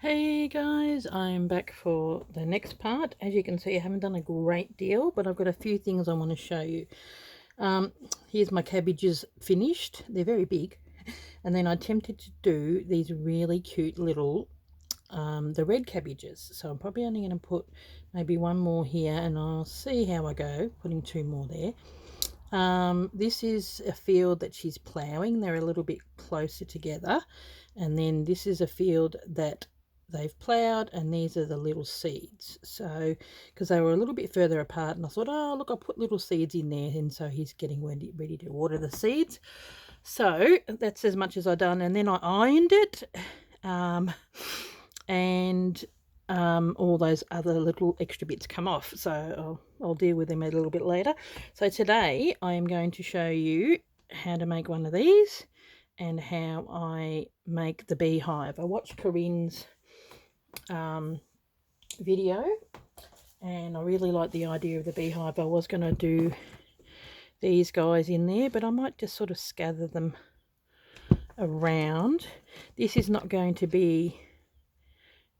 Hey guys, I'm back for the next part. As you can see, I haven't done a great deal, but I've got a few things I want to show you. Here's my cabbages finished. They're very big. And then I attempted to do these really cute little, the red cabbages. So I'm probably only going to put maybe one more here and I'll see how I go, putting two more there. This is a field that she's ploughing. They're a little bit closer together. And then this is a field that they've ploughed, and these are the little seeds. So because they were a little bit further apart, and I thought, oh look, I'll put little seeds in there, and so he's getting ready to water the seeds. So that's as much as I done, and then I ironed it, and all those other little extra bits come off, so I'll deal with them a little bit later. So today I am going to show you how to make one of these and how I make the beehive. I watched Corinne's video and I really like the idea of the beehive. I was going to do these guys in there, but I might just sort of scatter them around. This is not going to be,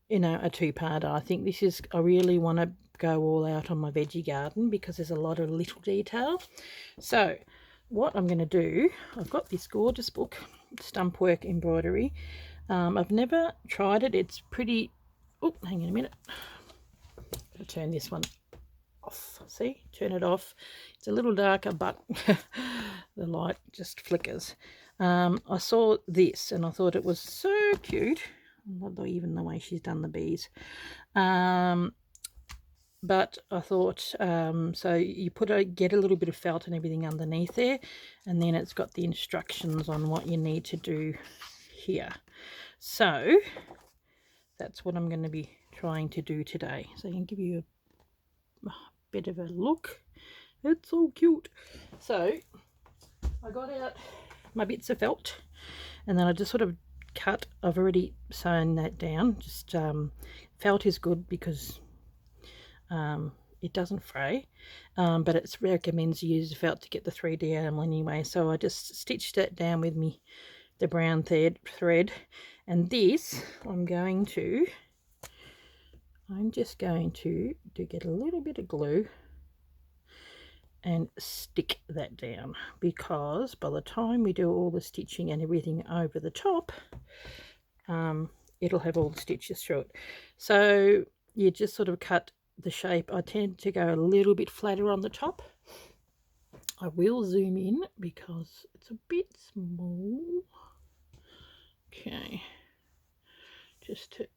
you know, a two-parter. I think this is, I really want to go all out on my veggie garden because there's a lot of little detail. So what I'm going to do, I've got this gorgeous book, Stump Work Embroidery. I've never tried it. It's pretty, oh, hang on a minute. I'll turn this one off. See, turn it off. It's a little darker, but the light just flickers. I saw this and I thought it was so cute. Not even the way she's done the bees. But I thought, so you get a little bit of felt and everything underneath there, and then it's got the instructions on what you need to do here. So that's what I'm going to be trying to do today. So I can give you a bit of a look. It's so cute. So I got out my bits of felt, and then I just sort of cut. I've already sewn that down. Just felt is good because it doesn't fray, but it recommends you use felt to get the 3D animal anyway. So I just stitched that down with the brown thread, and this I'm just going to get a little bit of glue and stick that down, because by the time we do all the stitching and everything over the top, it'll have all the stitches through it. So you just sort of cut the shape. I tend to go a little bit flatter on the top. I will zoom in because it's a bit small. Okay, just to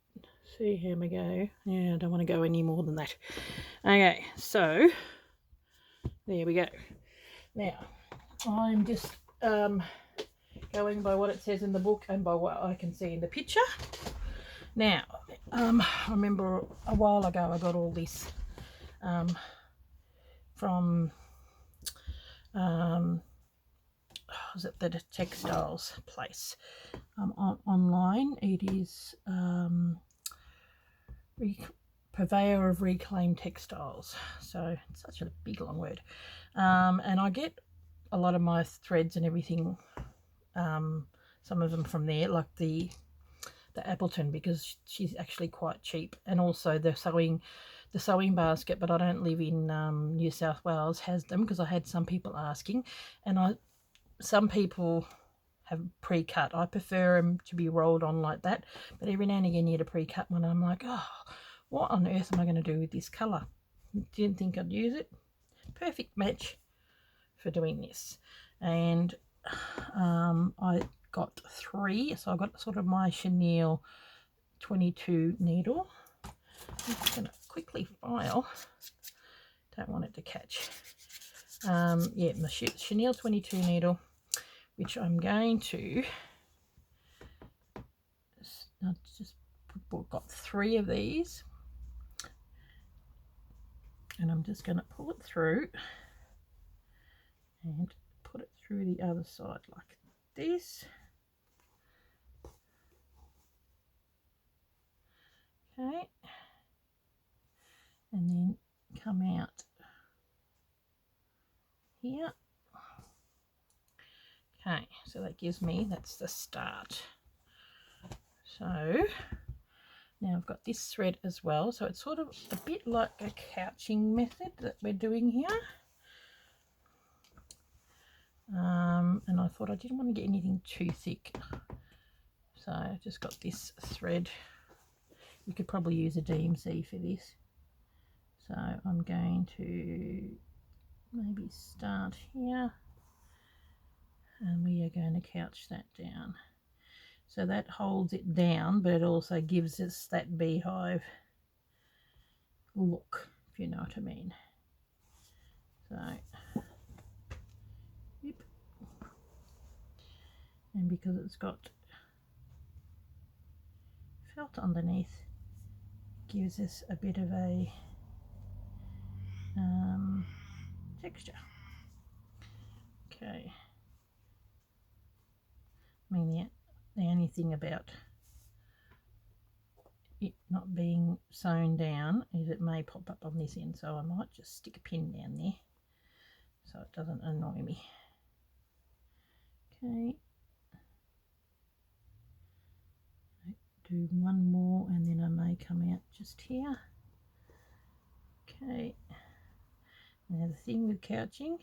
see how we go. Yeah, I don't want to go any more than that. Okay, so there we go. Now I'm just going by what it says in the book and by what I can see in the picture. Now, I remember a while ago I got all this from was it the textiles place online. It is purveyor of reclaimed textiles. So it's such a big long word. And I get a lot of my threads and everything, some of them from there, like the Appleton, because she's actually quite cheap, and also the sewing basket, but I don't live in New South Wales, has them, because I had some people asking, and some people have pre-cut. I prefer them to be rolled on like that, but every now and again you get a pre-cut one, and I'm like, oh, what on earth am I going to do with this colour? Didn't think I'd use it. Perfect match for doing this. And I got 3, so I got sort of my chenille 22 needle. I'm just going to quickly file, don't want it to catch. Yeah, my chenille 22 needle, which I'm going to just got 3 of these, and I'm just going to pull it through and put it through the other side like this. Okay, and then come out here. Okay, so that gives me, that's the start. So Now I've got this thread as well, so it's sort of a bit like a couching method that we're doing here. And I thought I didn't want to get anything too thick, so I just got this thread. You could probably use a DMC for this. So I'm going to maybe start here, and we are going to couch that down. So that holds it down, but it also gives us that beehive look, if you know what I mean. So, yep. And because it's got felt underneath, gives us a bit of a texture. Okay. I mean, the only thing about it not being sewn down is it may pop up on this end, so I might just stick a pin down there so it doesn't annoy me. Okay, do one more and then I may come out just here. Okay, now the thing with couching,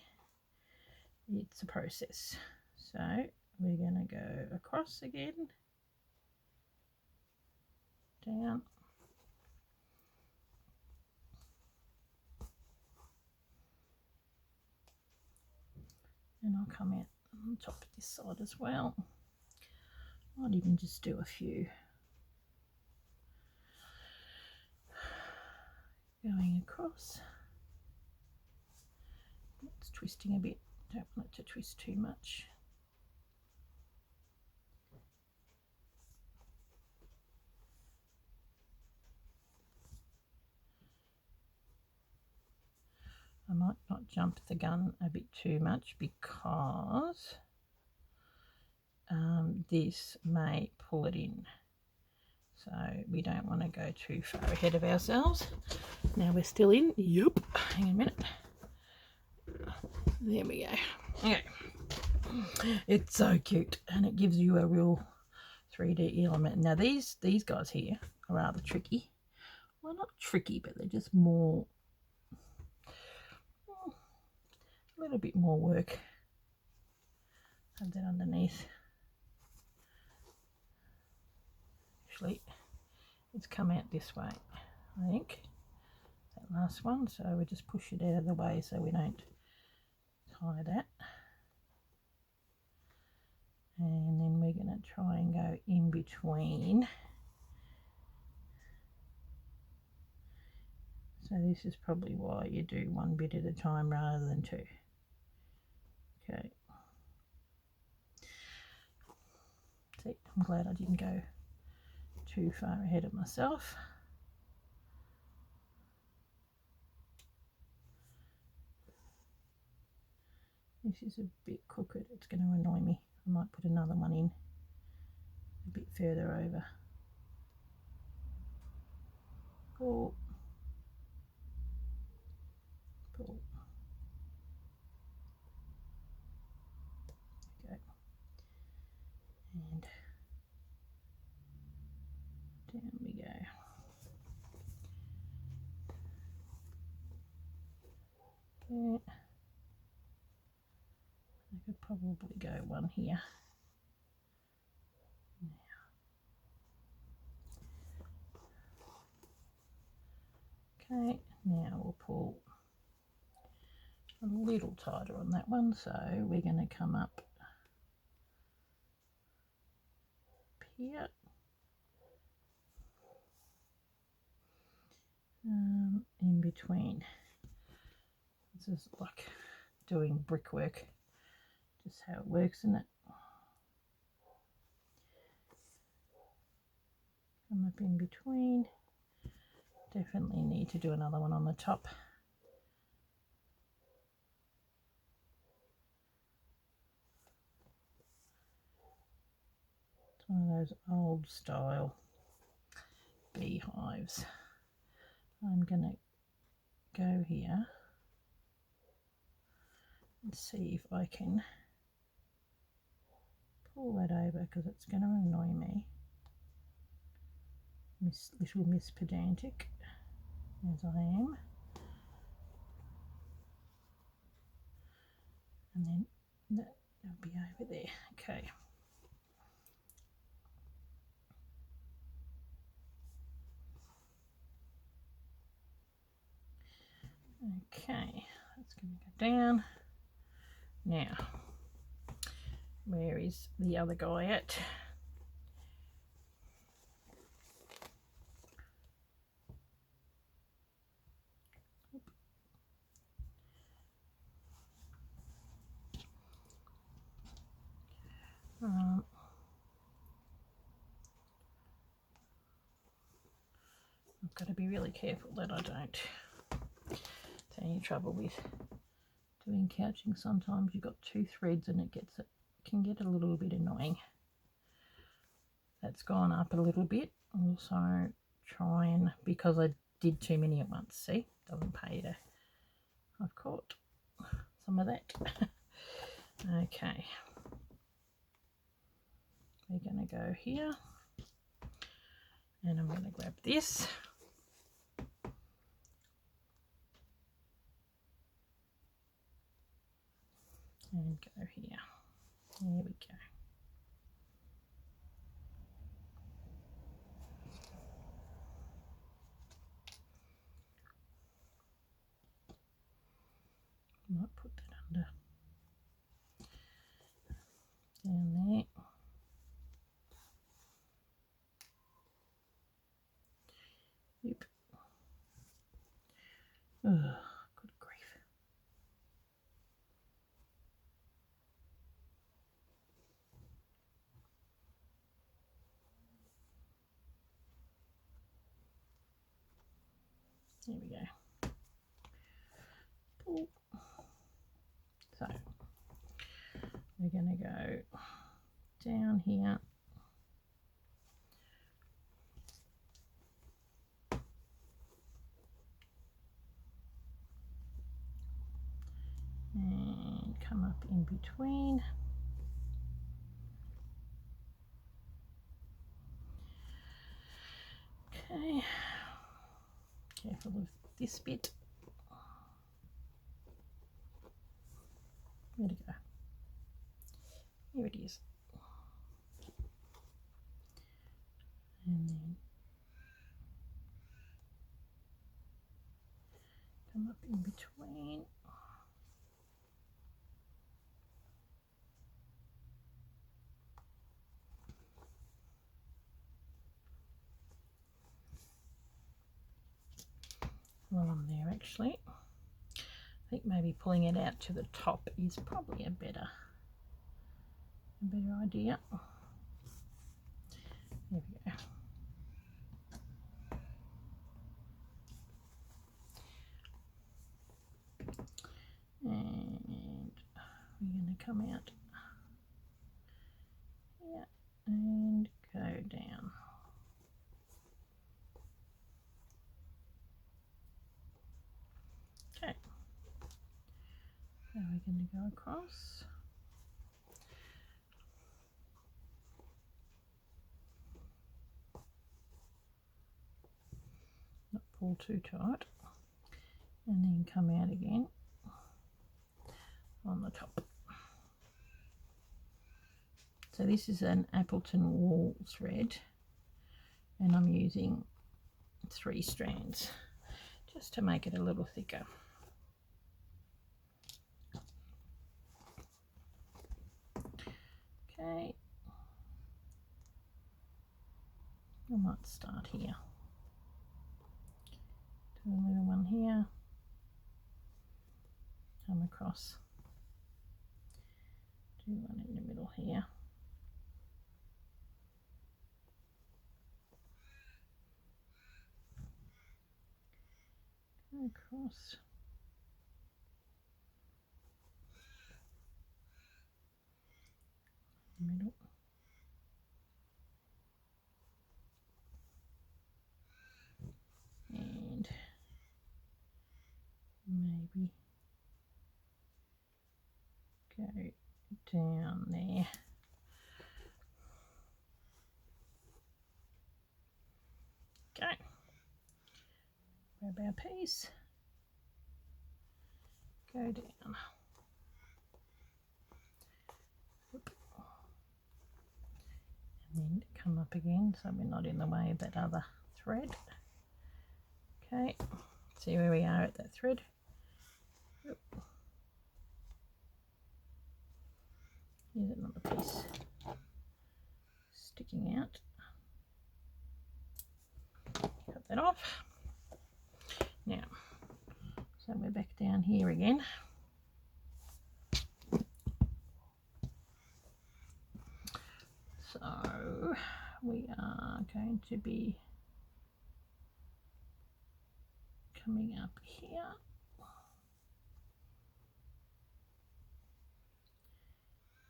it's a process, so we're going to go across again, down, and I'll come out on top of this side as well. Might even just do a few going across. It's twisting a bit, don't want it to twist too much. I might not jump the gun a bit too much because this may pull it in, so we don't want to go too far ahead of ourselves. Now we're still in. Yep. Hang on a minute. There we go. Okay. It's so cute, and it gives you a real 3D element. Now these guys here are rather tricky. Well, not tricky, but they're just more, a little bit more work. Have that underneath. Actually, it's come out this way, I think, that last one, so we just push it out of the way so we don't tie that. And then we're going to try and go in between. So this is probably why you do one bit at a time rather than two. Okay. See, I'm glad I didn't go too far ahead of myself. This is a bit crooked, it's going to annoy me. I might put another one in a bit further over. Pull. Pull. Okay. And down we go. Yeah. I could probably go one here. Okay, now we'll pull a little tighter on that one, so we're going to come up here, in between. This is like doing brickwork, just how it works, isn't it? Come up in between. Definitely need to do another one on the top. It's one of those old style beehives. I'm going to go here and see if I can pull that over because it's going to annoy me. little Miss Pedantic as I am. And then that'll be over there. Okay. Okay, that's going to go down. Now, where is the other guy at? I've got to be really careful that I don't have any trouble with doing couching. Sometimes you've got two threads and it can get a little bit annoying. That's gone up a little bit. Also try and, because I did too many at once, see, doesn't pay to, I've caught some of that. Okay, we're going to go here and I'm going to grab this and go here. There we go. Might put that under down there. Yep. Ugh, good grief. There we go. Pull. So we're going to go down here. And come up in between. Okay, careful of this bit. Where'd it go? Here it is. And then come up in between. While I'm there, actually, I think maybe pulling it out to the top is probably a better idea. There we go. And we're going to come out here and go down. Okay, now we're going to go across. Not pull too tight, and then come out again on the top. So this is an Appleton wool thread, and I'm using 3 strands just to make it a little thicker. Okay, I might start here. Do a little one here, come across, do one in the middle here. Go across. Middle. And maybe go down there. grab our piece, go down, and then come up again so we're not in the way of that other thread. Okay, see where we are at that thread. Here's another piece sticking out. Cut that off. Now, so we're back down here again. So we are going to be coming up here.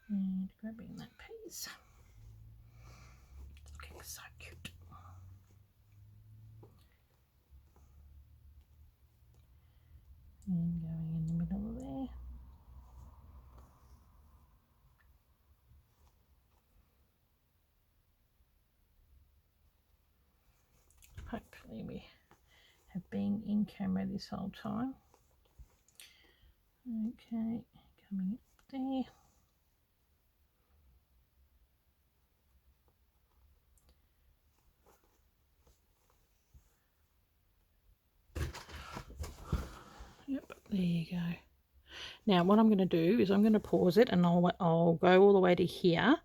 And grabbing that piece. It's looking so cute. And going in the middle of there. Hopefully we have been in camera this whole time. Okay, coming up there. Yep, there you go. Now what I'm going to do is I'm going to pause it and I'll go all the way to here,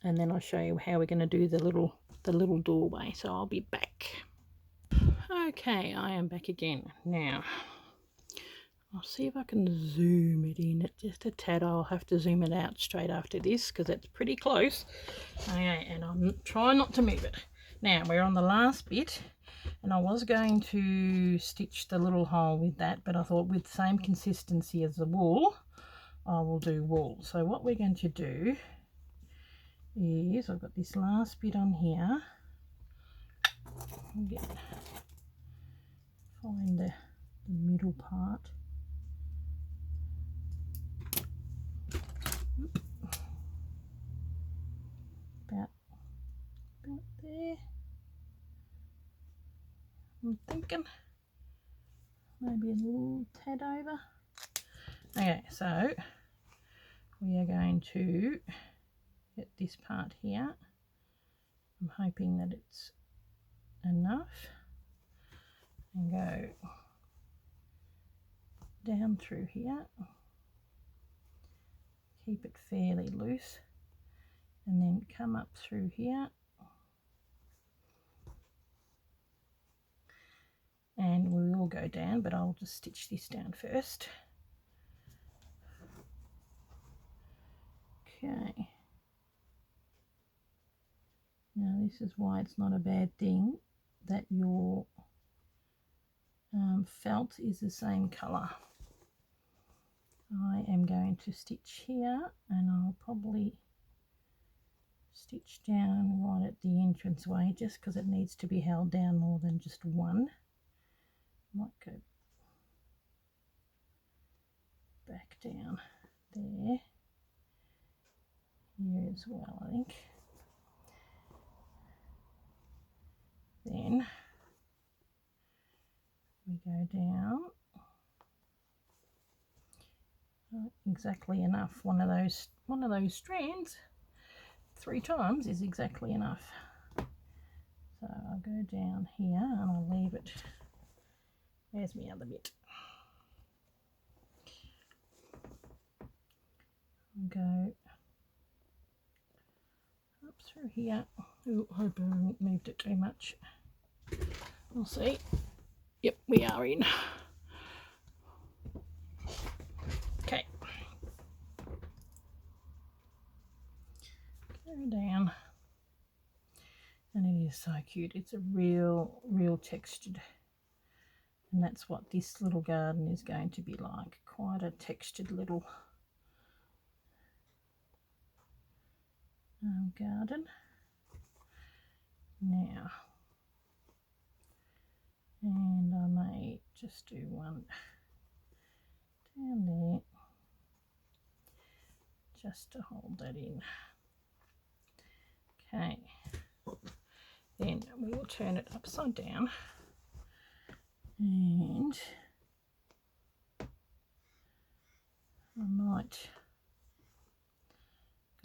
and then I'll show you how we're going to do the little doorway. So I'll be back. Okay, I am back again. Now I'll see if I can zoom it in just a tad. I'll have to zoom it out straight after this because it's pretty close. Okay, and I'll try not to move it. Now we're on the last bit, and I was going to stitch the little hole with that, but I thought with the same consistency as the wool, I will do wool. So what we're going to do is, I've got this last bit on here. Find the middle part. About there. I'm thinking maybe a little tad over. Okay, so we are going to get this part here. I'm hoping that it's enough, and go down through here. Keep it fairly loose, and then come up through here. And we will go down, but I'll just stitch this down first. Okay. Now this is why it's not a bad thing that your felt is the same colour. I am going to stitch here, and I'll probably stitch down right at the entranceway just because it needs to be held down more than just one. Might go back down there, here as well, I think. Then we go down exactly enough. One of those strands 3 times is exactly enough. So I'll go down here and I'll leave it. There's my other bit. I'll go up through here. Oh, I hope I haven't moved it too much. We'll see. Yep, we are in. Okay. Go down. And it is so cute. It's a real textured. And that's what this little garden is going to be like. Quite a textured little garden. Now, and I may just do one down there just to hold that in. Okay, then we will turn it upside down And I might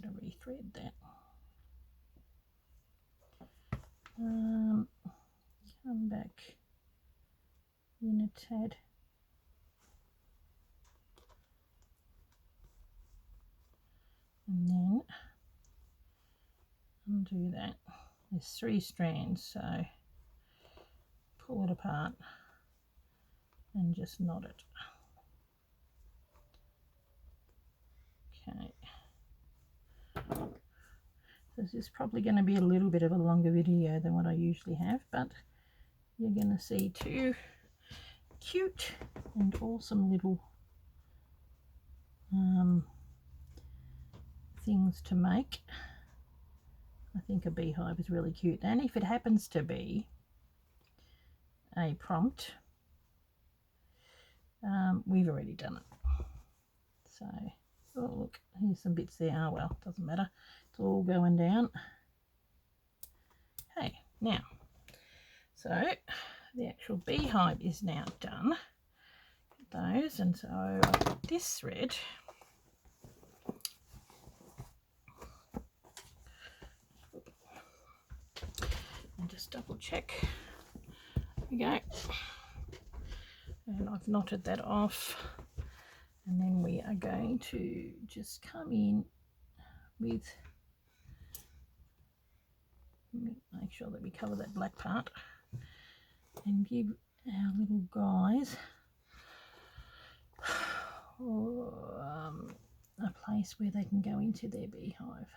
gotta rethread that. Come back in a tad. And then undo that. There's 3 strands, so pull it apart and just knot it. Okay. This is probably going to be a little bit of a longer video than what I usually have, but you're going to see 2 cute and awesome little things to make. I think a beehive is really cute, and if it happens to be a prompt, we've already done it. So, oh look, here's some bits there. Oh well, doesn't matter, it's all going down. Okay, now, so the actual beehive is now done. Those, and so I've got this thread. And just double check. There we go. And I've knotted that off. And then we are going to just come in with, make sure that we cover that black part, and give our little guys a place where they can go into their beehive.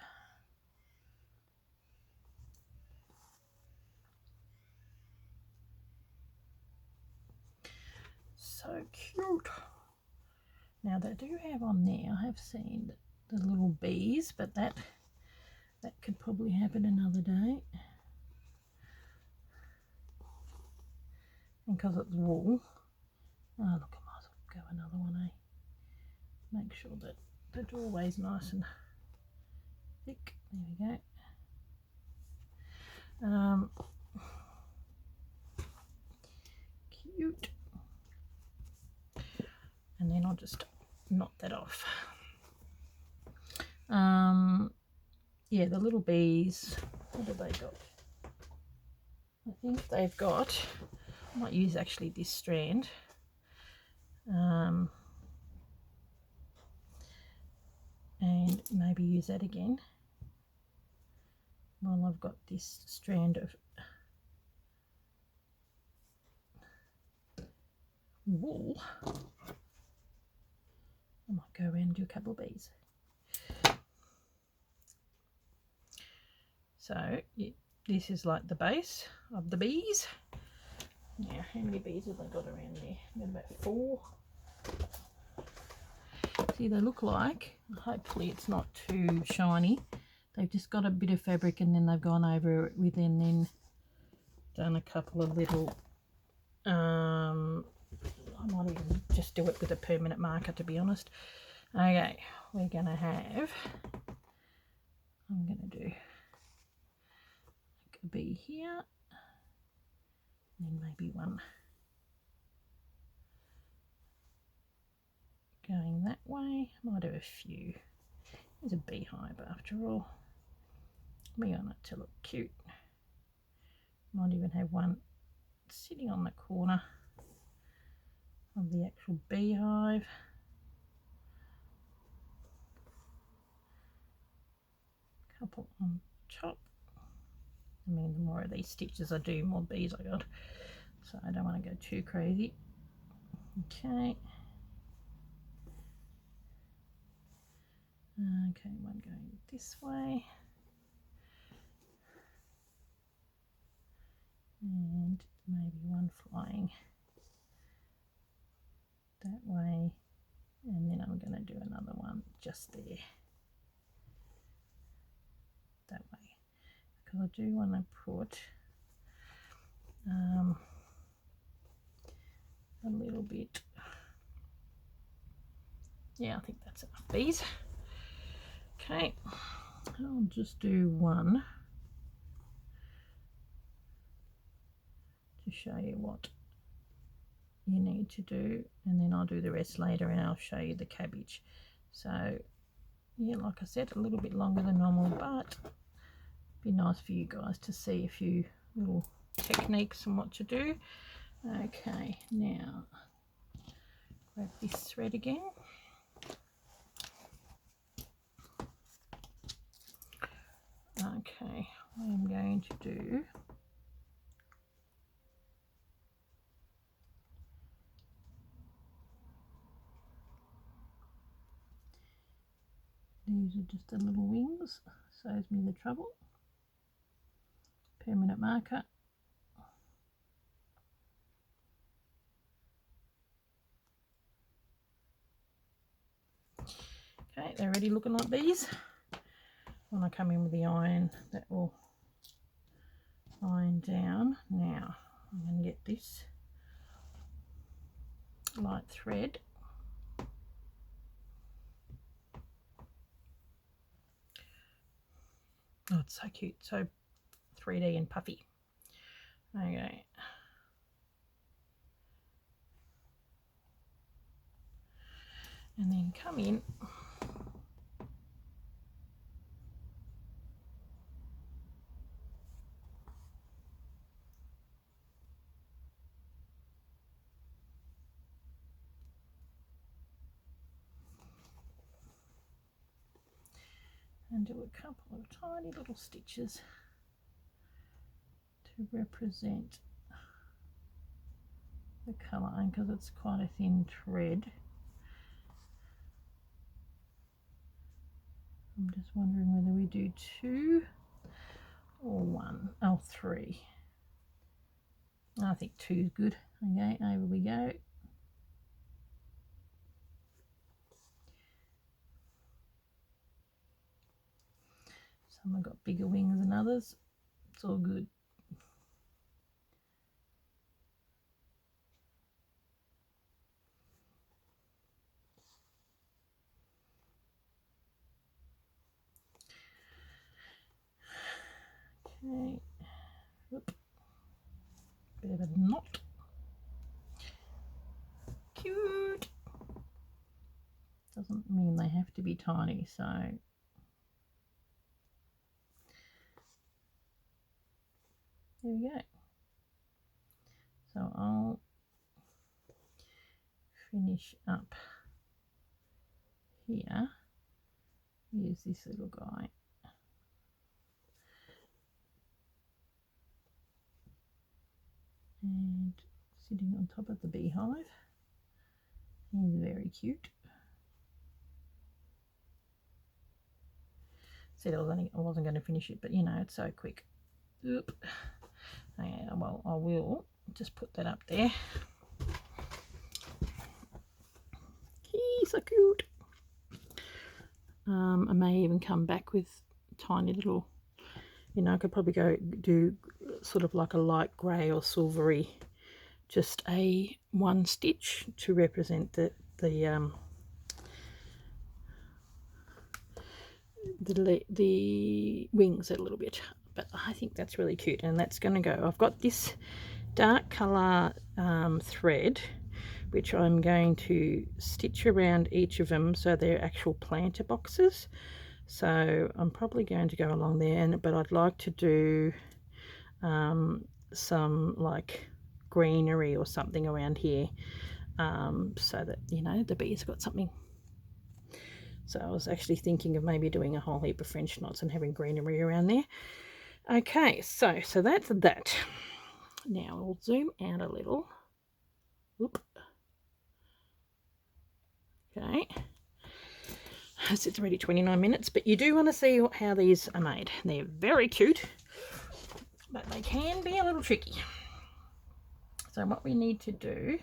So cute. Now they do have on there, I have seen the little bees, but that could probably happen another day. And because it's wool, oh look, I might as well go another one, eh? Make sure that the doorway's nice and thick. There we go. Cute. And then I'll just knot that off. Yeah, the little bees, what have they got? I think they've got, I might use actually this strand. And maybe use that again. Well, I've got this strand of wool. I might go around and do a couple of bees. So this is like the base of the bees. Now, how many bees have they got around there? I've got about 4. See, they look like, hopefully it's not too shiny. They've just got a bit of fabric and then they've gone over it with and then done a couple of little, I might even just do it with a permanent marker, to be honest. Okay, we're going to have, I'm going to do a bee here, and then maybe one going that way. Might do a few. There's a beehive after all. We want it to look cute. Might even have one sitting on the corner of the actual beehive. Couple on top. I mean, the more of these stitches I do, more bees I got. So I don't want to go too crazy. Okay. Okay, one going this way. And maybe one flying that way. And then I'm going to do another one just there. That way. Because I do want to put a little bit. Yeah, I think that's enough bees. Okay, I'll just do one to show you what you need to do, and then I'll do the rest later and I'll show you the cabbage. So yeah, like I said, a little bit longer than normal, but be nice for you guys to see a few little techniques and what to do. Okay, now grab this thread again. Okay, what I'm going to do, these are just the little wings, saves me the trouble. Permanent marker. Okay, they're already looking like these. When I come in with the iron, that will iron down. Now I'm going to get this light thread. Oh, it's so cute, so 3D and puffy. Okay. And then come in and do a couple of tiny little stitches to represent the colour, because it's quite a thin thread. I'm just wondering whether we do 2 or 1. Oh, 3. I think 2 is good. Okay, over we go. Some have got bigger wings than others. It's all good. Okay. Oop. Bit of a knot. Cute. Doesn't mean they have to be tiny, so there we go. So I'll finish up here. Use this little guy. And sitting on top of the beehive. He's very cute. Said I wasn't going to finish it, but you know, it's so quick. Oop. Okay, well, I will just put that up there. He's so cute. I may even come back with tiny little, you know, I could probably go do sort of like a light grey or silvery, just a 1 stitch to represent the wings a little bit. But I think that's really cute, and that's going to go. I've got this dark colour thread, which I'm going to stitch around each of them so they're actual planter boxes. So I'm probably going to go along there, but I'd like to do some like greenery or something around here, so that, you know, the bees got something. So I was actually thinking of maybe doing a whole heap of French knots and having greenery around there. Okay, so that's that. Now we'll zoom out a little. Whoop. Okay. It's already 29 minutes, but you do want to see how these are made. They're very cute, but they can be a little tricky. So what we need to do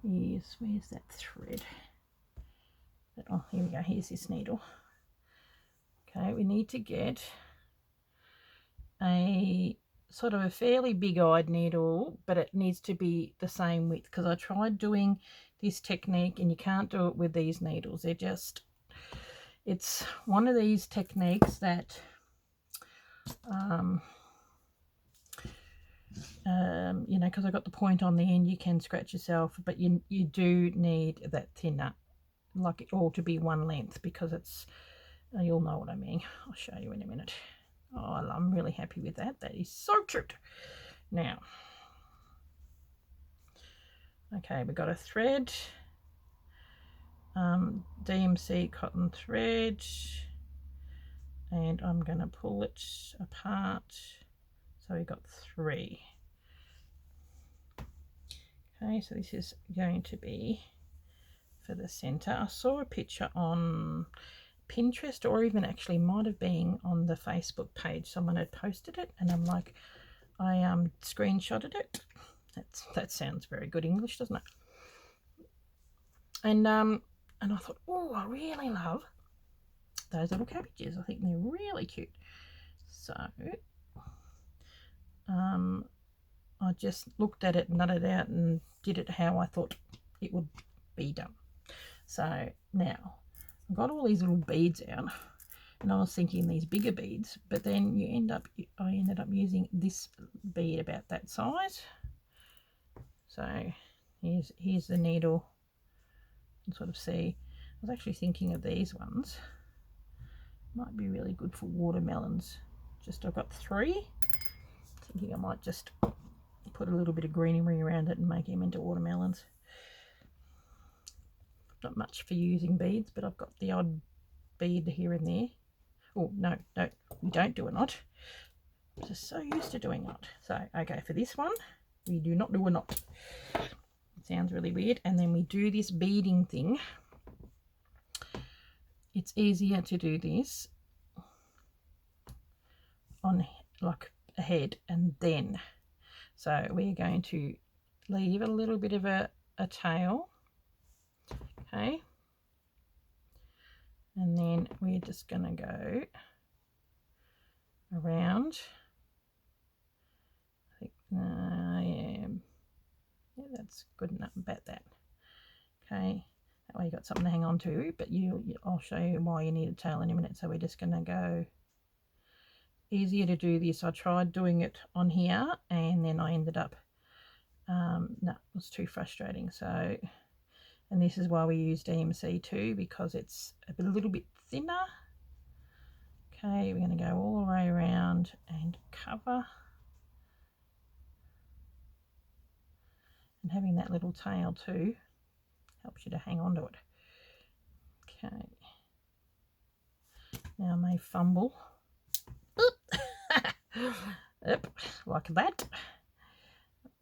is, where's that thread? Oh, here we go. Here's this needle. Okay, we need to get a sort of a fairly big-eyed needle, but it needs to be the same width, because I tried doing this technique and you can't do it with these needles. They're just, it's one of these techniques that You know, because I got the point on the end, you can scratch yourself, but you do need that thinner, like it all to be one length, because it's, you'll know what I mean. I'll show you in a minute. Oh, I'm really happy with that. That is so cute. Now, okay, we've got a thread, DMC cotton thread, and I'm going to pull it apart. So we've got 3. Okay, so this is going to be for the center. I saw a picture on Pinterest, or even actually might have been on the Facebook page. Someone had posted it, and I'm like, I screenshotted it. That sounds very good English, doesn't it? And I thought, oh, I really love those little cabbages. I think they're really cute. So I just looked at it, nutted out, and did it how I thought it would be done. So now I've got all these little beads out, and I was thinking these bigger beads, but then I ended up using this bead about that size. So here's the needle. You can sort of see. I was actually thinking of these ones. Might be really good for watermelons. Just I've got 3. Thinking I might just put a little bit of greenery around it and make them into watermelons. Not much for using beads, but I've got the odd bead here and there. Oh, no, we don't do a knot. I'm just so used to doing knot. So, okay, for this one, we do not do a knot. It sounds really weird. And then we do this beading thing. It's easier to do this on like a head and then. So we're going to leave a little bit of a tail. Okay. And then we're just going to go around. I think, yeah, that's good enough. About that. Okay, that way you got something to hang on to. But I'll show you why you need a tail in a minute. So we're just going to go. Easier to do this. I tried doing it on here, and then I ended up. No, it was too frustrating. So. And this is why we use DMC too, because it's a little bit thinner. Okay, we're going to go all the way around and cover. And having that little tail too helps you to hang on to it. Okay. Now I may fumble. Yep, like that.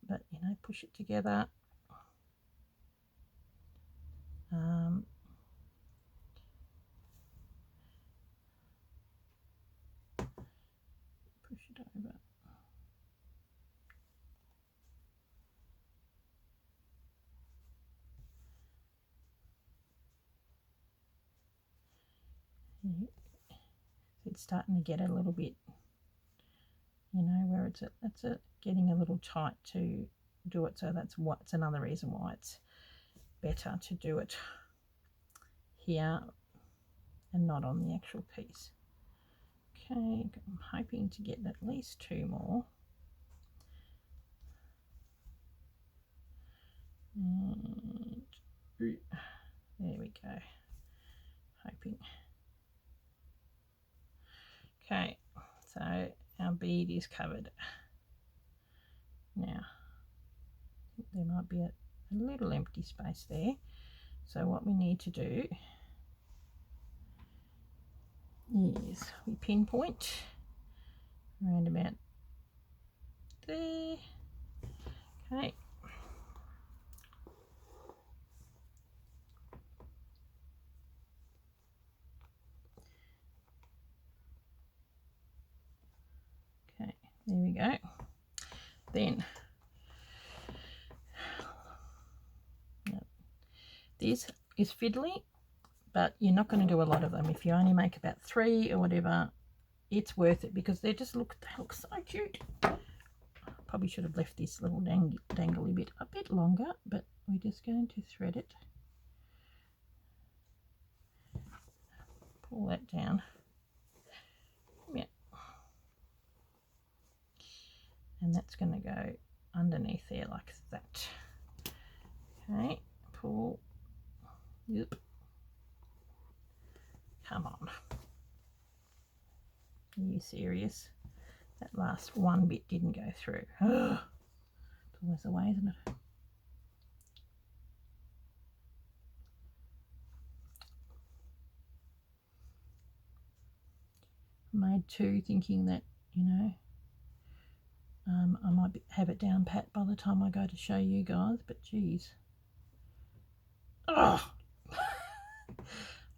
But, you know, push it together. Push it over. It's starting to get a little bit, you know, where it's getting a little tight to do it. So that's another reason why it's better to do it here and not on the actual piece. Okay, I'm hoping to get at least 2 more. And there we go. Hoping. Okay, so our bead is covered. Now, there might be a little empty space there. So what we need to do is we pinpoint around about there. Okay. Okay, there we go. Then this is fiddly, but you're not going to do a lot of them. If you only make about 3 or whatever, it's worth it because they look so cute. Probably should have left this little dangly bit a bit longer, but we're just going to thread it. Pull that down. Yeah. and that's going to go underneath there like that. Okay, pull. Yep. Come on. Are you serious? That last one bit didn't go through. It's always the way, isn't it? I made two thinking that, you know, I might have it down pat by the time I go to show you guys, but geez. Oh,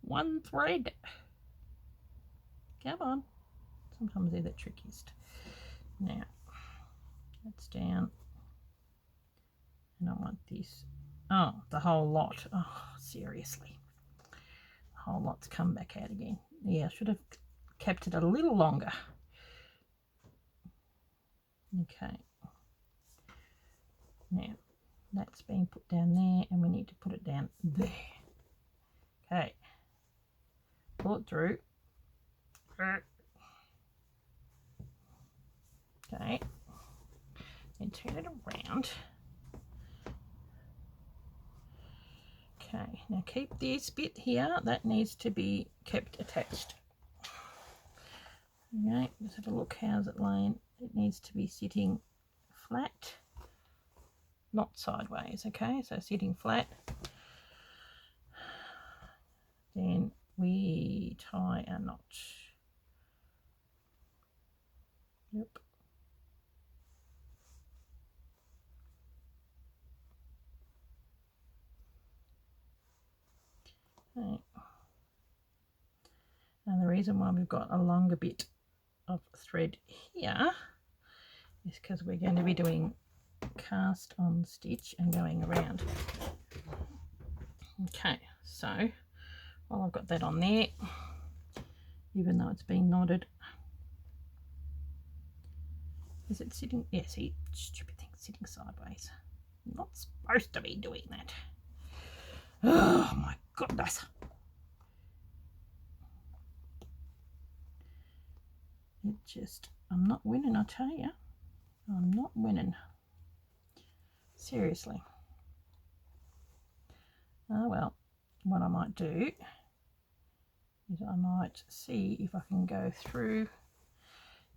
one thread. Come on. Sometimes they're the trickiest. Now, that's down. And I want this. Oh, the whole lot. Oh, seriously. The whole lot's come back out again. Yeah, I should have kept it a little longer. Okay. Now, that's being put down there, and we need to put it down there. Okay. Pull it through. Okay. Then turn it around. Okay, now keep this bit here, that needs to be kept attached. Okay, let's have a look, how's it laying? It needs to be sitting flat, not sideways, okay, so sitting flat. Then we tie a knot. Yep. Okay. And the reason why we've got a longer bit of thread here is because we're going to be doing cast on stitch and going around. Okay, so while I've got that on there, even though it's been knotted, is it sitting? Yeah, see, stupid thing sitting sideways. I'm not supposed to be doing that. Oh my goodness. It just, I'm not winning, I tell you. I'm not winning. Seriously. Oh well, what I might do is I might see if I can go through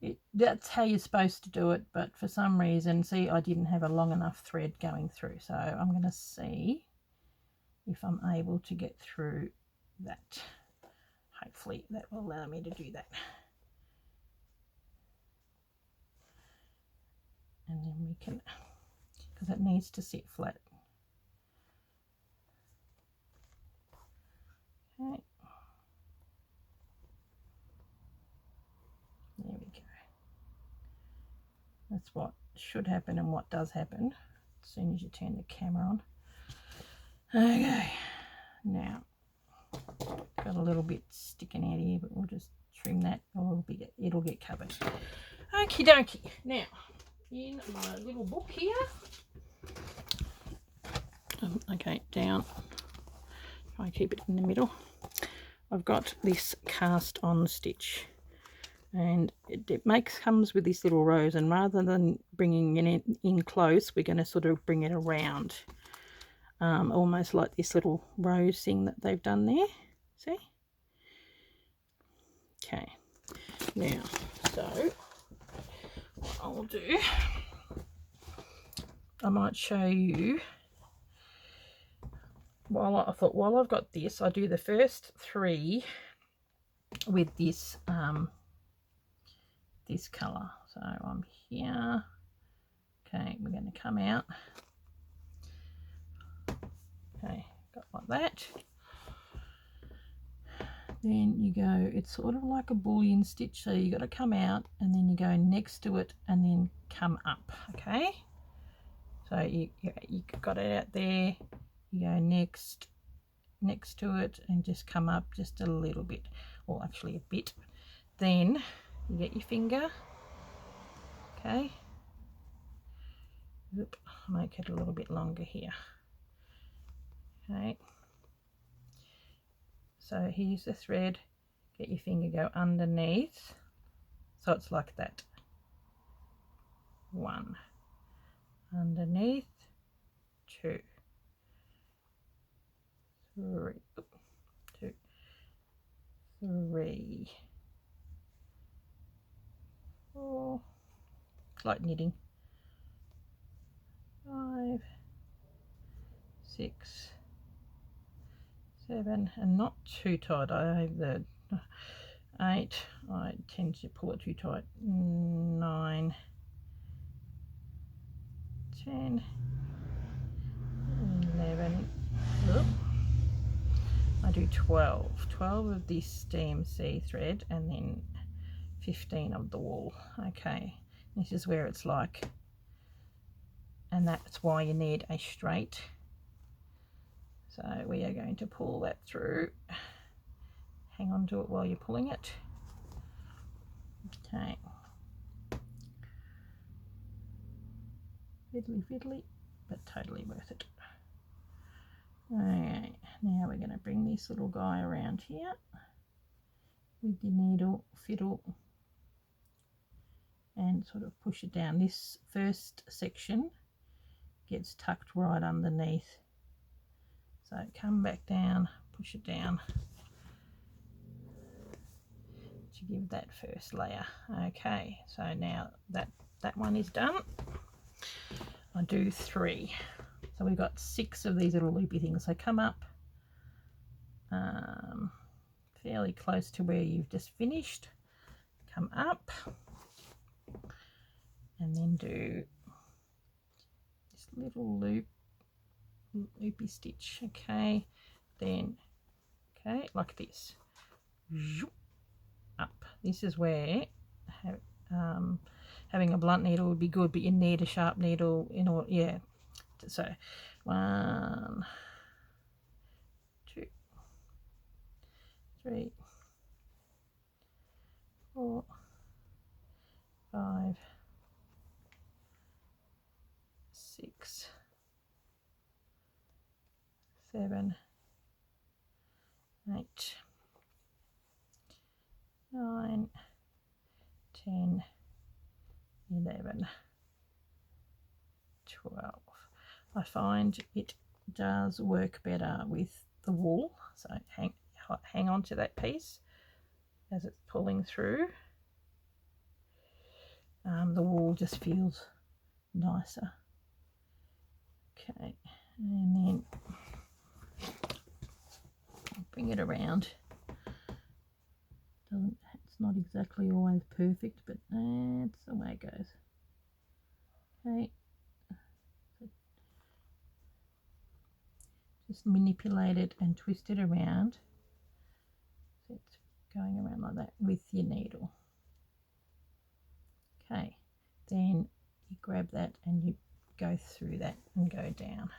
it. That's how you're supposed to do it, but for some reason, see, I didn't have a long enough thread going through, so I'm going to see if I'm able to get through that. Hopefully that will allow me to do that. And then we can, because it needs to sit flat. Okay. There we go. That's what should happen and what does happen as soon as you turn the camera on. Okay, now got a little bit sticking out here, but we'll just trim that a little bit. It'll get covered. Okie dokie. Now, in my little book here, okay, down. Try and keep it in the middle. I've got this cast on stitch, and it comes with this little rose, and rather than bringing it in close, we're going to sort of bring it around, almost like this little rose thing that they've done there. See? Okay. Now, so what I'll do, I might show you. I thought while I've got this, I do the first 3 with this this colour. So I'm here. Okay, we're going to come out. Okay, got like that. Then you go, it's sort of like a bullion stitch, so you got to come out and then you go next to it and then come up. Okay, so you got it out there, you go next to it and just come up just a little bit, or actually a bit. Then you get your finger. Okay, oop, make it a little bit longer here. Okay, so here's the thread, get your finger, go underneath, so it's like that. 1, underneath 2, 3, 2, 3, 4, it's like knitting, 5, 6, 7, and not too tight. I have the 8, I tend to pull it too tight, 9, 10, 11, whoop. I do 12 of this DMC thread and then 15 of the wool. Okay, this is where it's like, and that's why you need a straight. So we are going to pull that through. Hang on to it while you're pulling it. Okay. Fiddly fiddly, but totally worth it. Okay, now we're going to bring this little guy around here with your needle, fiddle, and sort of push it down. This first section gets tucked right underneath. So come back down, push it down to give that first layer. Okay, so now that one is done, I do 3. So we've got 6 of these little loopy things. So come up fairly close to where you've just finished. Come up and then do this little loopy stitch. Okay, then like this. Up. This is where having a blunt needle would be good, but you need a sharp needle in order. Yeah. So 1, 2, 3, 4, 5, 6, 7, 8, 9, 10, 11, 12. I find it does work better with the wool, so hang on to that piece as it's pulling through. The wool just feels nicer. Okay, and then I'll bring it around. It's not exactly always perfect, but that's the way it goes. Okay, just manipulate it and twist it around. So it's going around like that with your needle. Okay, then you grab that and you go through that and go down.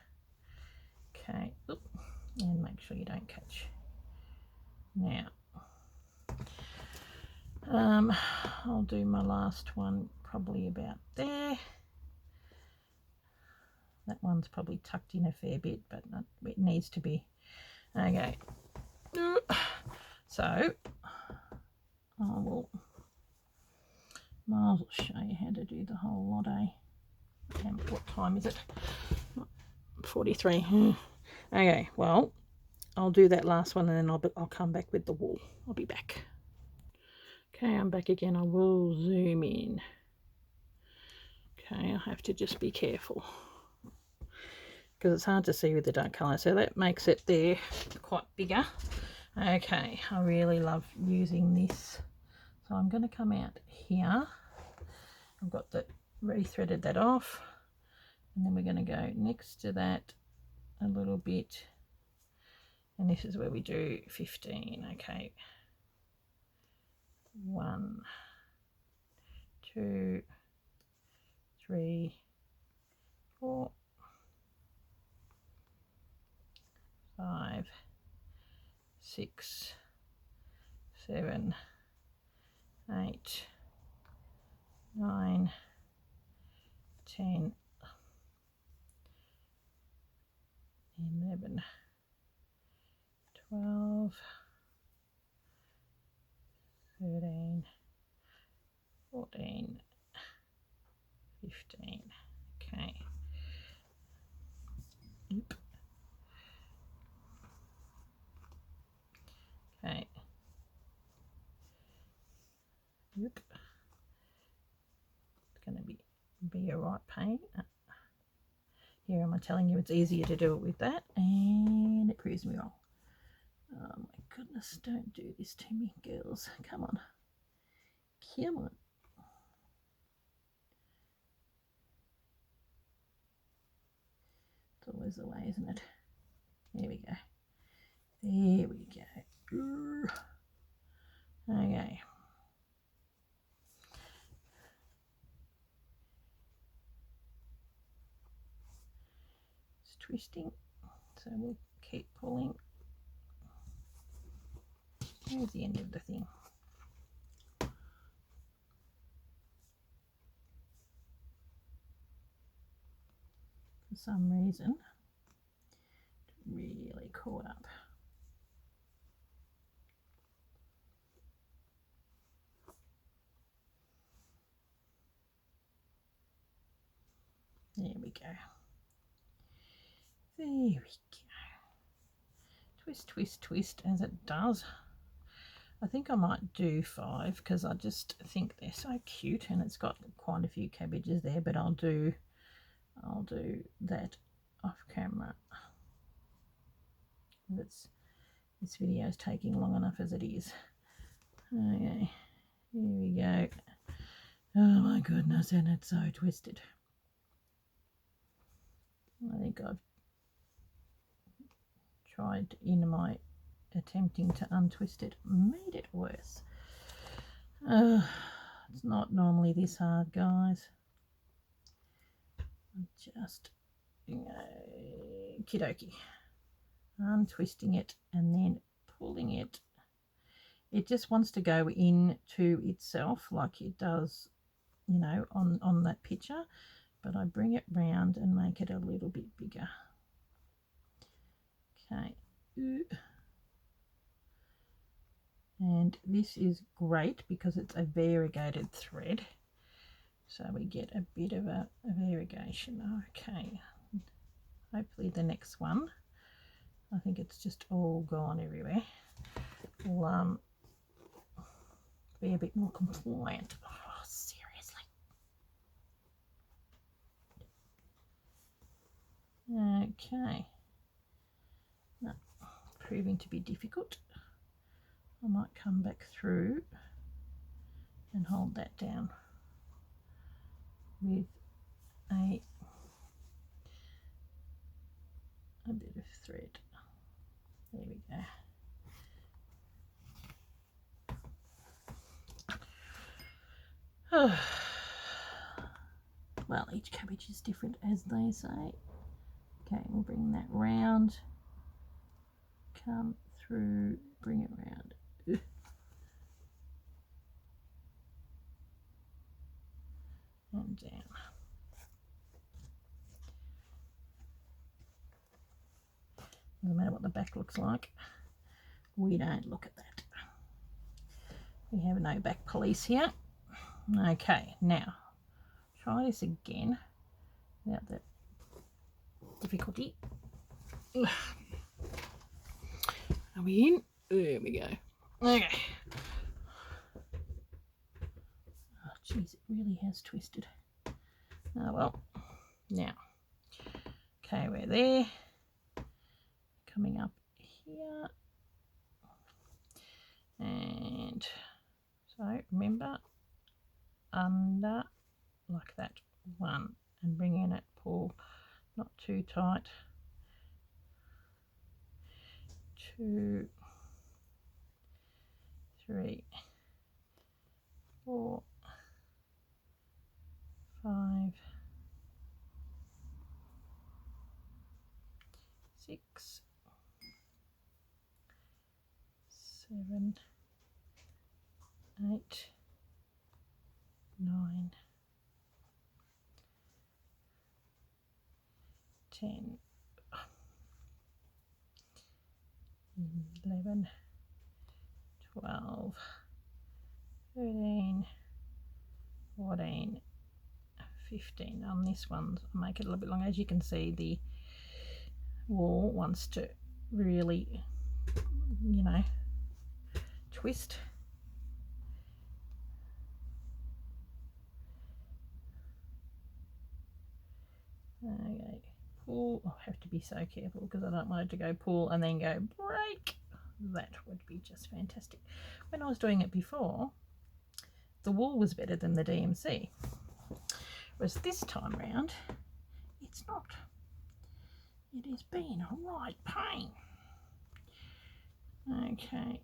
Okay, and make sure you don't catch. Now, I'll do my last one probably about there. That one's probably tucked in a fair bit, but it needs to be. Okay, so I will. Miles will show you how to do the whole lot, eh? What time is it? 43. Okay, well, I'll do that last one and then I'll come back with the wool. I'll be back. Okay, I'm back again. I will zoom in. Okay, I have to just be careful because it's hard to see with the dark colour. So that makes it there quite bigger. Okay, I really love using this. So I'm going to come out here. I've got that re-threaded that off. And then we're going to go next to that a little bit. And this is where we do 15. Okay. 1, 2, 3, 4, 5, 6, 7, 8, 9, 10, 11, 12, 13, 14, 15. Okay. Yep. Okay. Yep. It's going to be a right pain. Here am I telling you it's easier to do it with that, and it proves me wrong. Oh my goodness, don't do this to me, girls. Come on. Come on. It's always the way, isn't it? There we go. There we go. Okay. It's twisting, so we'll keep pulling. Here's the end of the thing. For some reason, it really caught up. There we go. There we go. Twist, twist, twist as it does. I think I might do 5 because I just think they're so cute, and it's got quite a few cabbages there, but I'll do that off camera. This video is taking long enough as it is. Okay, here we go. Oh my goodness, and it's so twisted. I think I've tried in my attempting to untwist it, made it worse. It's not normally this hard, guys. Just, kidoki, untwisting it and then pulling it. It just wants to go into itself like it does, on that picture, but I bring it round and make it a little bit bigger. Okay. And this is great because it's a variegated thread, so we get a bit of a variegation. Okay, hopefully the next one, I think it's just all gone everywhere, will be a bit more compliant. Oh, seriously. Okay, no, proving to be difficult. I might come back through and hold that down with a bit of thread. There we go. Well, each cabbage is different, as they say. Okay, we'll bring that round, come through, bring it round. And down. Doesn't matter what the back looks like. We don't look at that. We have no back police here. Okay, now try this again without the difficulty. Are we in? There we go. Okay. Oh, geez, it really has twisted. Oh well. Now, okay, we're there. Coming up here. And so remember, under like that, 1, and bring in it, pull, not too tight, 2, 3, 4, 5, 6, 7, 8, 9, 10, 11, 12, 13, 14, 15 on this one. I'll make it a little bit longer. As you can see, the wool wants to really, you know, twist. Okay, pull. I have to be so careful because I don't want it to go pull and then go break. That would be just fantastic. When I was doing it before, the wool was better than the DMC. Whereas this time round, it's not. It has been a right pain. Okay,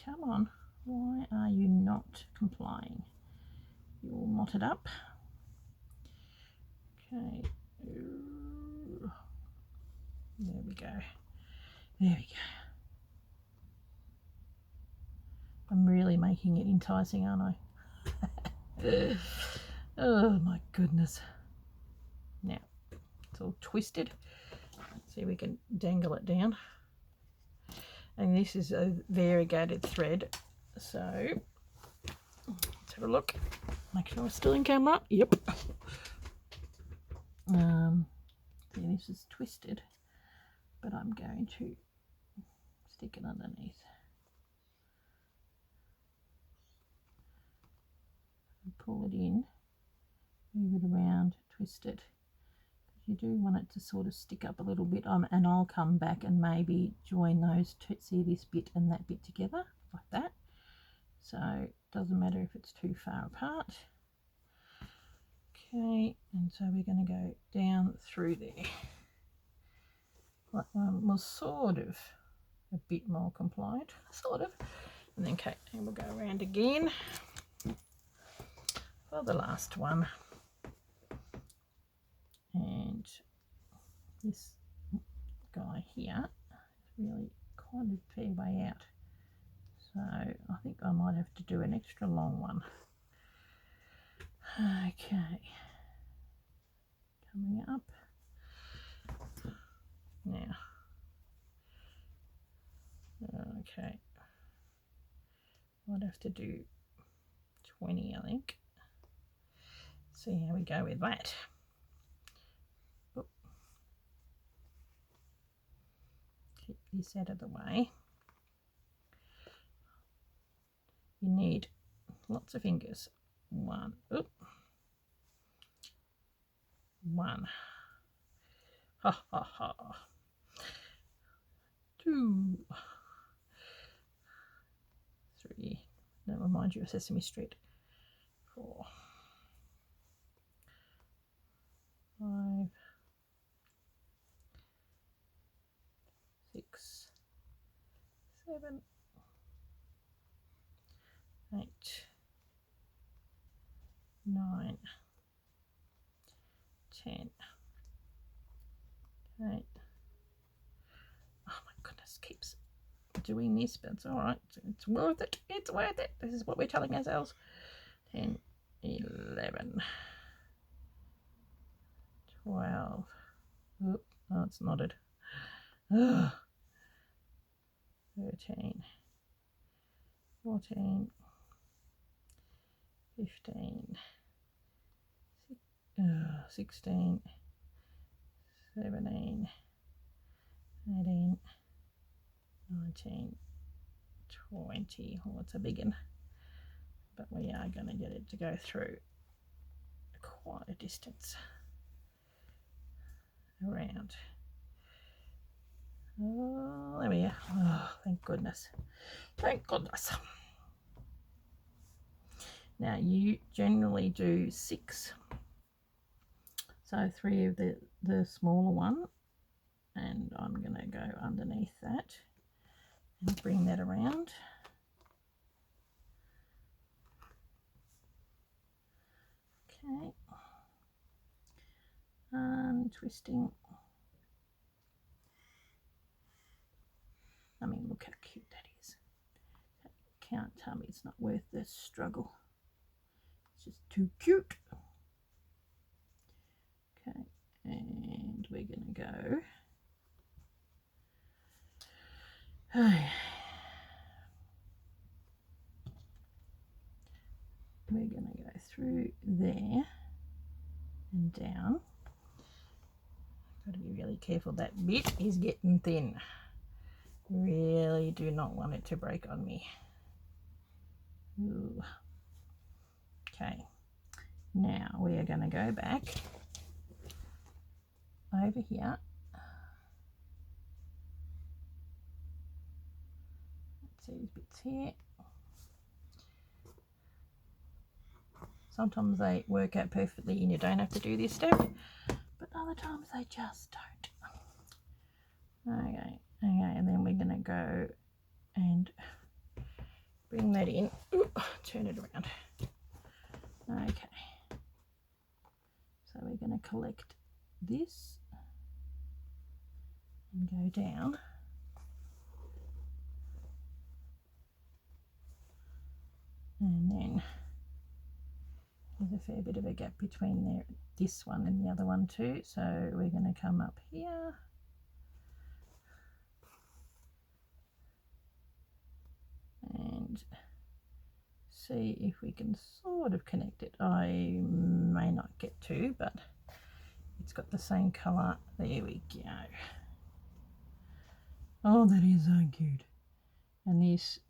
come on. Why are you not complying? You all knotted up. Okay. There we go. There we go. I'm really making it enticing, aren't I? Oh my goodness. Now, it's all twisted. See if we can dangle it down. And this is a variegated thread. So, let's have a look. Make sure it's still in camera. Yep. See, this is twisted, but I'm going to stick it underneath. And pull it in, move it around, twist it. You do want it to sort of stick up a little bit, and I'll come back and maybe join those two, see this bit and that bit together like that. So it doesn't matter if it's too far apart. Okay, and so we're going to go down through there. That one was sort of a bit more compliant, sort of. And then okay, and we'll go around again for the last one. And this guy here is really quite a fair way out. So I think I might have to do an extra long one. Okay, coming up now. Okay, I'd have to do 20, I think. See how we go with that. Oop. Keep this out of the way. You need lots of fingers. One. Oop. One. Ha ha ha. 2. 3. That reminds you of Sesame Street. 4. 5. 6. 7. 8. 9. 10. 8. Oh my goodness, keeps doing this, but it's all right. It's worth it. It's worth it. This is what we're telling ourselves. 10, 11, 12. Oh, it's knotted. 13, 14, 15, 16, 17, 18, 19, 20. Oh, it's a big one. But we are going to get it to go through quite a distance around. Oh, there we are. Oh, thank goodness. Thank goodness. Now you generally do 6. So 3 of the smaller one, and I'm going to go underneath that and bring that around. Okay. Twisting. I mean, look how cute that is. Can't tell me it's not worth the struggle. It's just too cute. Okay, and we're going to go. We're going to go through there down. Got to be really careful. That bit is getting thin. Really do not want it to break on me. Ooh. Okay, now we are going to go back over here. Let's see these bits here. Sometimes they work out perfectly and you don't have to do this step, but other times they just don't. Okay, and then we're going to go and bring that in. Ooh, turn it around. Okay, so we're going to collect this and go down. And then there's a fair bit of a gap between this one and the other one too, so we're going to come up here and see if we can sort of connect it. I may not get to, but it's got the same colour. There we go. Oh, that is so cute. And this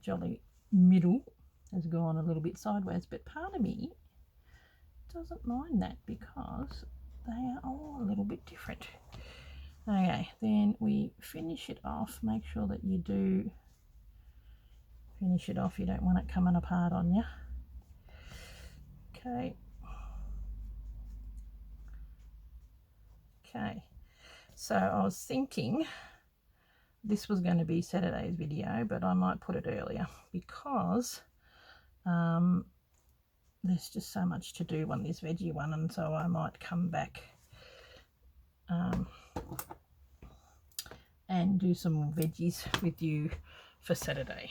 jolly middle has gone a little bit sideways, but part of me doesn't mind that because they are all a little bit different. Okay, then we finish it off. Make sure that you do finish it off. You don't want it coming apart on you. Okay. Okay, so I was thinking this was going to be Saturday's video, but I might put it earlier because there's just so much to do on this veggie one, and so I might come back and do some more veggies with you for Saturday.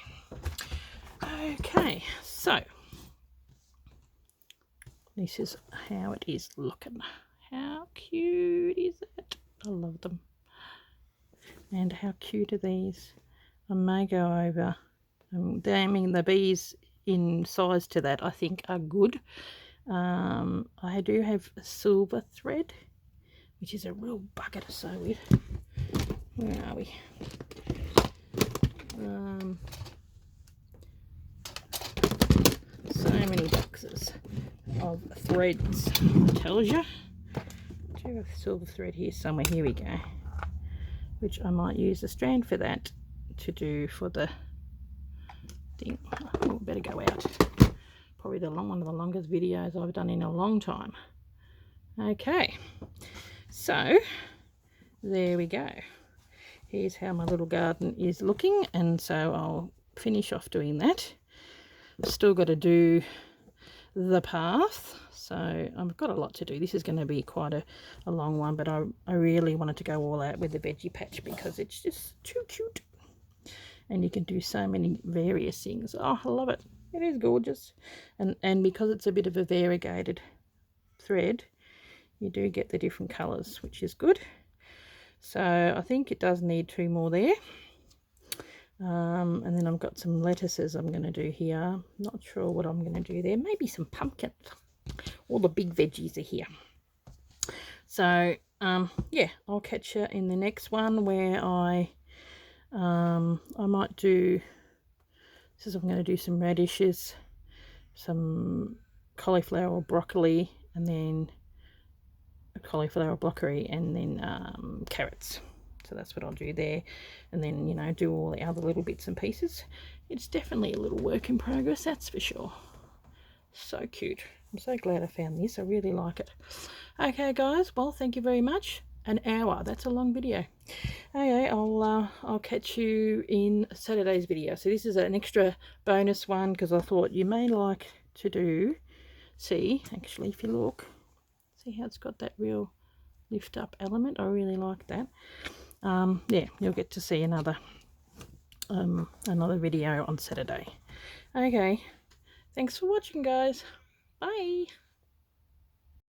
Okay, so this is how it is looking. How cute is it? I love them. And how cute are these? I may go over. I mean, the bees in size to that I think are good. I do have a silver thread, which is a real bugger to sew with. Where are we? So many boxes of threads. Tells you. I do have silver thread here somewhere. Here we go. Which I might use a strand for that to do for the thing. Oh, better go out. Probably one of the longest videos I've done in a long time. Okay, so there we go. Here's how my little garden is looking, and so I'll finish off doing that. Still got to do the path, so I've got a lot to do. This is going to be quite a long one, but I really wanted to go all out with the veggie patch because it's just too cute, and you can do so many various things. Oh, I love it. It is gorgeous, and because it's a bit of a variegated thread, you do get the different colors, which is good. So I think it does need 2 more there. And then I've got some lettuces I'm going to do here. Not sure what I'm going to do there. Maybe some pumpkins. All the big veggies are here. So yeah, I'll catch you in the next one where I might do. This is I'm going to do some radishes, some cauliflower or broccoli, and then cauliflower broccoli, and then carrots. So that's what I'll do there, and then, you know, do all the other little bits and pieces. It's definitely a little work in progress, that's for sure. So cute. I'm so glad I found this. I really like it. Okay guys, well, thank you very much. An hour, that's a long video. Okay, I'll catch you in Saturday's video. So this is an extra bonus one because I thought you may like to see, actually, if you look, see how it's got that real lift up element. I really like that. Yeah, you'll get to see another video on Saturday. Okay, thanks for watching, guys. Bye.